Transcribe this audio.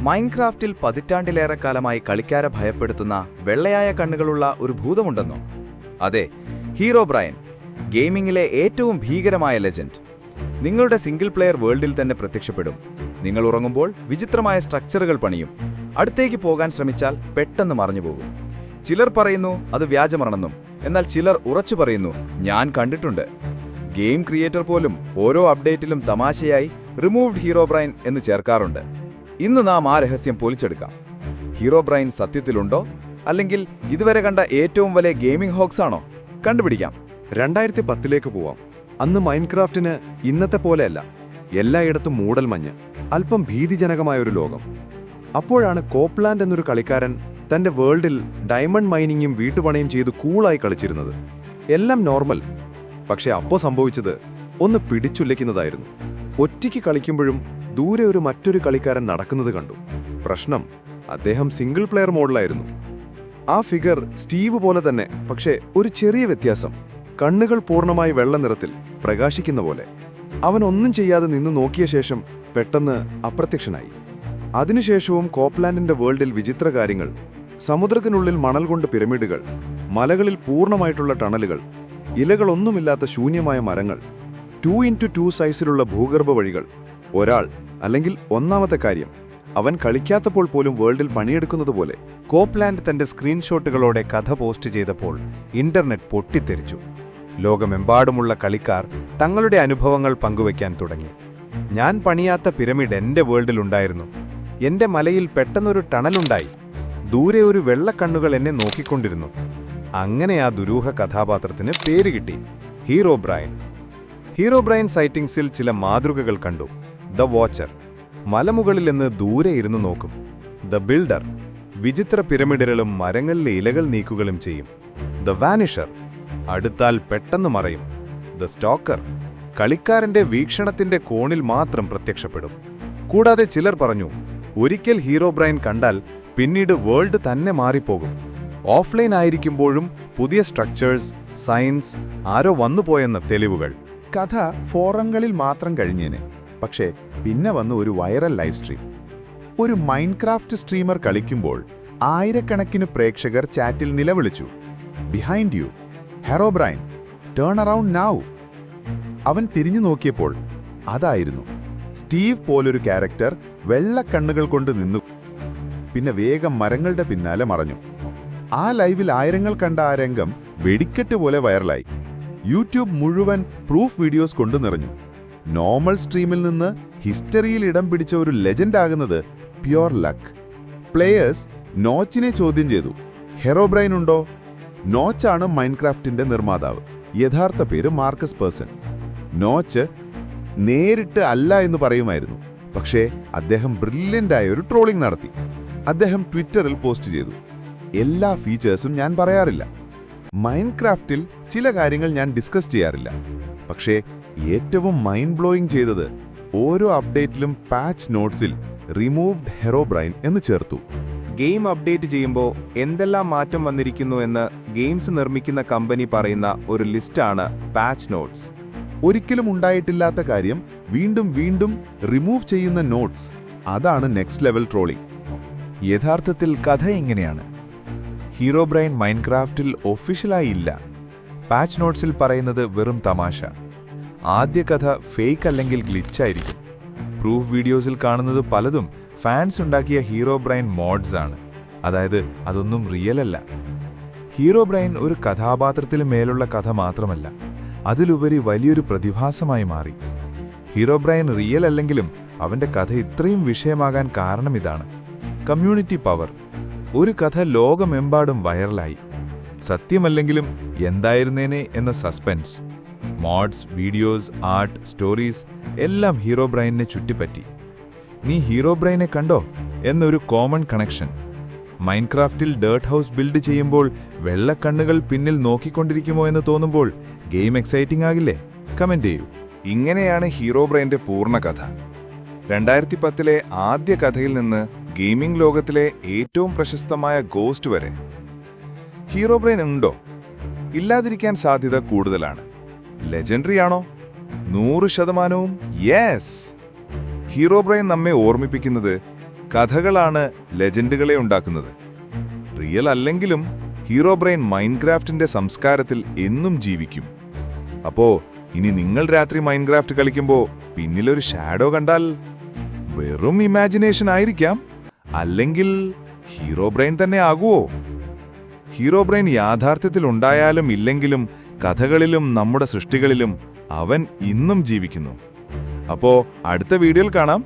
മൈൻക്രാഫ്റ്റിൽ പതിറ്റാണ്ടിലേറെക്കാലമായി കളിക്കാരെ ഭയപ്പെടുത്തുന്ന വെള്ളയായ കണ്ണുകളുള്ള ഒരു ഭൂതമുണ്ടെന്നോ? അതെ, ഹീറോബ്രൈൻ, ഗെയിമിംഗിലെ ഏറ്റവും ഭീകരമായ ലെജൻഡ്. നിങ്ങളുടെ സിംഗിൾ പ്ലെയർ വേൾഡിൽ തന്നെ പ്രത്യക്ഷപ്പെടും. നിങ്ങൾ ഉറങ്ങുമ്പോൾ വിചിത്രമായ സ്ട്രക്ചറുകൾ പണിയും. അടുത്തേക്ക് പോകാൻ ശ്രമിച്ചാൽ പെട്ടെന്ന് മറഞ്ഞുപോകും. ചിലർ പറയുന്നു അത് വ്യാജമാണെന്നും, എന്നാൽ ചിലർ ഉറച്ചു പറയുന്നു ഞാൻ കണ്ടിട്ടുണ്ട്. ഗെയിം ക്രിയേറ്റർ പോലും ഓരോ അപ്ഡേറ്റിലും തമാശയായി റിമൂവ്ഡ് ഹീറോബ്രൈൻ എന്ന് ചേർക്കാറുണ്ട്. ഇന്ന് നാം ആ രഹസ്യം പൊളിച്ചെടുക്കാം. ഹീറോബ്രൈൻ സത്യത്തിലുണ്ടോ, അല്ലെങ്കിൽ ഇതുവരെ കണ്ട ഏറ്റവും വലിയ ഗെയിമിംഗ് ഹോക്സ് ആണോ? കണ്ടുപിടിക്കാം. 2010 പോവാം. അന്ന് മൈൻക്രാഫ്റ്റിന് ഇന്നത്തെ പോലെയല്ല. എല്ലായിടത്തും മൂടൽമഞ്ഞ്, അല്പം ഭീതിജനകമായൊരു ലോകം. അപ്പോഴാണ് കോപ്ലാൻഡ് എന്നൊരു കളിക്കാരൻ തന്റെ വേൾഡിൽ ഡയമണ്ട് മൈനിങ്ങും വീട്ടുപണിയും ചെയ്ത് കൂളായി കളിച്ചിരുന്നത്. എല്ലാം നോർമൽ. പക്ഷെ അപ്പോൾ സംഭവിച്ചത് ഒന്ന് പിടിച്ചുലയ്ക്കുന്നതായിരുന്നു. ഒറ്റയ്ക്ക് കളിക്കുമ്പോഴും ദൂരെ മറ്റൊരു കളിക്കാരൻ നടക്കുന്നത് കണ്ടു. പ്രശ്നം, അദ്ദേഹം സിംഗിൾ പ്ലെയർ മോഡിലായിരുന്നു. ആ ഫിഗർ സ്റ്റീവ് പോലെ തന്നെ, പക്ഷേ ഒരു ചെറിയ വ്യത്യാസം. കണ്ണുകൾ പൂർണ്ണമായി വെള്ള നിറത്തിൽ പ്രകാശിക്കുന്ന പോലെ. അവൻ ഒന്നും ചെയ്യാതെ നിന്ന് നോക്കിയ ശേഷം പെട്ടെന്ന് അപ്രത്യക്ഷനായി. അതിനുശേഷവും കോപ്ലാൻഡിന്റെ വേൾഡിൽ വിചിത്ര കാര്യങ്ങൾ. സമുദ്രത്തിനുള്ളിൽ മണൽ കൊണ്ട് പിരമിഡുകൾ, മലകളിൽ പൂർണ്ണമായിട്ടുള്ള ടണലുകൾ, ഇലകളൊന്നുമില്ലാത്ത ശൂന്യമായ മരങ്ങൾ, 2x2 സൈസിലുള്ള ഭൂഗർഭ വഴികൾ. ഒരാൾ, അല്ലെങ്കിൽ ഒന്നാമത്തെ കാര്യം, അവൻ കളിക്കാത്തപ്പോൾ പോലും വേൾഡിൽ പണിയെടുക്കുന്നത് പോലെ. കോപ്ലാൻഡ് തന്റെ സ്ക്രീൻഷോട്ടുകളോടെ കഥ പോസ്റ്റ് ചെയ്തപ്പോൾ ഇന്റർനെറ്റ് പൊട്ടിത്തെറിച്ചു. ലോകമെമ്പാടുമുള്ള കളിക്കാർ തങ്ങളുടെ അനുഭവങ്ങൾ പങ്കുവയ്ക്കാൻ തുടങ്ങി. ഞാൻ പണിയാത്ത പിരമിഡ് എന്റെ വേൾഡിലുണ്ടായിരുന്നു. എന്റെ മലയിൽ പെട്ടെന്നൊരു ടണലുണ്ടായി. ദൂരെ ഒരു വെള്ളക്കണ്ണുകൾ എന്നെ നോക്കിക്കൊണ്ടിരുന്നു. അങ്ങനെ ആ ദുരൂഹ കഥാപാത്രത്തിന് പേര് കിട്ടി, ഹീറോബ്രൈൻ. ഹീറോബ്രൈൻ സൈറ്റിംഗ്സിൽ ചില മാതൃകകൾ കണ്ടു. ദ വാച്ചർ, മലമുകളിൽ നിന്ന് ദൂരെ ഇരുന്ന് നോക്കും. ദ ബിൽഡർ, വിചിത്ര പിരമിഡുകളും മരങ്ങളിലെ ഇലകൾ നീക്കുകയും ചെയ്യും. ദ വാനിഷർ, അടുത്താൽ പെട്ടെന്ന് മറയും. ദ സ്റ്റോക്കർ, കളിക്കാരന്റെ വീക്ഷണത്തിന്റെ കോണിൽ മാത്രം പ്രത്യക്ഷപ്പെടും. കൂടാതെ ചിലർ പറഞ്ഞു, ഒരിക്കൽ ഹീറോബ്രൈൻ കണ്ടാൽ പിന്നീട് വേൾഡ് തന്നെ മാറിപ്പോകും. ഓഫ്ലൈൻ ആയിരിക്കുമ്പോഴും പുതിയ സ്ട്രക്ചേഴ്സ്, സയൻസ്, ആരോ വന്നുപോയെന്ന തെളിവുകൾ. കഥ ഫോറങ്ങളിൽ മാത്രം കഴിഞ്ഞേനെ. പക്ഷേ പിന്നെ വന്നു ഒരു വൈറൽ ലൈവ് സ്ട്രീം. ഒരു മൈൻക്രാഫ്റ്റ് സ്ട്രീമർ കളിക്കുമ്പോൾ ആയിരക്കണക്കിന് പ്രേക്ഷകർ ചാറ്റിൽ നിലവിളിച്ചു, behind you, Herobrine, turn around now. അവൻ തിരിഞ്ഞു നോക്കിയപ്പോൾ അതായിരുന്നു സ്റ്റീവ് പോലൊരു ക്യാരക്ടർ വെള്ളക്കണ്ണുകൾ കൊണ്ട് നിന്നു. പിന്നെ വേഗം മരങ്ങളുടെ പിന്നാലെ മറഞ്ഞു. ആ ലൈവിൽ ആയിരങ്ങൾ കണ്ട ആ രംഗം വെടിക്കെട്ട് പോലെ വൈറലായി. യൂട്യൂബ് മുഴുവൻ പ്രൂഫ് വീഡിയോസ് കൊണ്ടു നിറഞ്ഞു. നോർമൽ സ്ട്രീമിൽ നിന്ന് ഹിസ്റ്ററിയിൽ ഇടം പിടിച്ച ഒരു ലെജൻഡ് ആകുന്നത് പ്യുവർ ലക്ക്. പ്ലേയേഴ്സ് നോച്ചിനെ ചോദ്യം ചെയ്തു, ഹീറോബ്രൈൻ ഉണ്ടോ? നോച്ചാണ് മൈൻക്രാഫ്റ്റിന്റെ നിർമ്മാതാവ്. യഥാർത്ഥ പേര് മാർക്കസ് പേഴ്സൺ. നോച്ച് നേരിട്ട് അല്ല എന്ന് പറയുമായിരുന്നു. പക്ഷേ അദ്ദേഹം ബ്രില്യൻ്റായ ഒരു ട്രോളിംഗ് നടത്തി. അദ്ദേഹം ട്വിറ്ററിൽ പോസ്റ്റ് ചെയ്തു, എല്ലാ ഫീച്ചേഴ്സും ഞാൻ പറയാറില്ല. മൈൻക്രാഫ്റ്റിൽ ചില കാര്യങ്ങൾ ഞാൻ ഡിസ്കസ് ചെയ്യാറില്ല. പക്ഷേ ഏറ്റവും മൈൻഡ് ബ്ലോയിങ് ചെയ്തത് ഓരോ അപ്ഡേറ്റിലും പാച്ച് നോട്ട്സിൽ റിമൂവ്ഡ് ഹീറോബ്രൈൻ എന്ന് ചേർത്തു. ഗെയിം അപ്ഡേറ്റ് ചെയ്യുമ്പോൾ എന്തെല്ലാം മാറ്റം വന്നിരിക്കുന്നു എന്ന് ഗെയിംസ് നിർമ്മിക്കുന്ന കമ്പനി പറയുന്ന ഒരു ലിസ്റ്റാണ് പാച്ച് നോട്ട്സ്. ഒരിക്കലും ഉണ്ടായിട്ടില്ലാത്ത കാര്യം വീണ്ടും വീണ്ടും റിമൂവ് ചെയ്യുന്ന നോട്ട്സ്. അതാണ് നെക്സ്റ്റ് ലെവൽ ട്രോളിംഗ്. യഥാർത്ഥത്തിൽ കഥ ഇങ്ങനെയാണ്. ഹീറോബ്രൈൻ മൈൻക്രാഫ്റ്റിൽ ഒഫീഷ്യലായി ഇല്ല. പാച്ച് നോട്ട്സിൽ പറയുന്നത് വെറും തമാശ. ആദ്യ കഥ ഫേക്ക് അല്ലെങ്കിൽ ഗ്ലിച്ചായിരിക്കും. പ്രൂഫ് വീഡിയോസിൽ കാണുന്നത് പലതും ഫാൻസ് ഉണ്ടാക്കിയ ഹീറോബ്രൈൻ മോഡ്സ് ആണ്. അതായത് അതൊന്നും റിയൽ അല്ല. ഹീറോബ്രൈൻ ഒരു കഥാപാത്രത്തിന് മേലുള്ള കഥ മാത്രമല്ല, അതിലുപരി വലിയൊരു പ്രതിഭാസമായി മാറി. ഹീറോബ്രൈൻ റിയൽ അല്ലെങ്കിലും അവന്റെ കഥ ഇത്രയും വിഷയമാകാൻ കാരണം ഇതാണ്: കമ്മ്യൂണിറ്റി പവർ. ഒരു കഥ ലോകമെമ്പാടും വൈറലായി. സത്യമല്ലെങ്കിലും എന്തായിരുന്നേനെ എന്ന suspense. Mods, videos, art, stories എല്ലാം ഹീറോബ്രൈനെ ചുറ്റിപ്പറ്റി. നീ ഹീറോബ്രൈനെ കണ്ടോ എന്നൊരു കോമൺ കണക്ഷൻ. മൈൻക്രാഫ്റ്റിൽ ഡേർട്ട് ഹൗസ് ബിൽഡ് ചെയ്യുമ്പോൾ വെള്ളക്കണ്ണുകൾ പിന്നിൽ നോക്കിക്കൊണ്ടിരിക്കുമോ എന്ന് തോന്നുമ്പോൾ ഗെയിം എക്സൈറ്റിംഗ് ആകില്ലേ? കമന്റ് ചെയ്യൂ. ഇങ്ങനെയാണ് ഹീറോബ്രൈന്റെ പൂർണ്ണ കഥ. 2010 ആദ്യ കഥയിൽ നിന്ന് ഗെയിമിംഗ് ലോകത്തിലെ ഏറ്റവും പ്രശസ്തമായ ഗോസ്റ്റ് വരെ. ഹീറോബ്രൈൻ ഉണ്ടോ? ഇല്ലാതിരിക്കാൻ സാധ്യത കൂടുതലാണ്. ലെജൻഡറി ആണോ? 100%. യെസ്. ഹീറോബ്രൈൻ നമ്മെ ഓർമ്മിപ്പിക്കുന്നത് കഥകളാണ് ലെജൻഡുകളെ ഉണ്ടാക്കുന്നത്. റിയൽ അല്ലെങ്കിലും ഹീറോ ബ്രെയിൻ മൈൻക്രാഫ്റ്റിന്റെ സംസ്കാരത്തിൽ എന്നും ജീവിക്കും. അപ്പോ ഇനി നിങ്ങൾ രാത്രി മൈൻക്രാഫ്റ്റ് കളിക്കുമ്പോൾ പിന്നിലൊരു ഷാഡോ കണ്ടാൽ വെറും ഇമാജിനേഷൻ ആയിരിക്കാം, അല്ലെങ്കിൽ ഹീറോ ബ്രെയിൻ തന്നെ ആകുമോ? ഹീറോ ബ്രെയിൻ യാഥാർത്ഥ്യത്തിൽ ഉണ്ടായാലും ഇല്ലെങ്കിലും കഥകളിലും നമ്മുടെ സൃഷ്ടികളിലും അവൻ ഇന്നും ജീവിക്കുന്നു. അപ്പോ അടുത്ത വീഡിയോയിൽ കാണാം.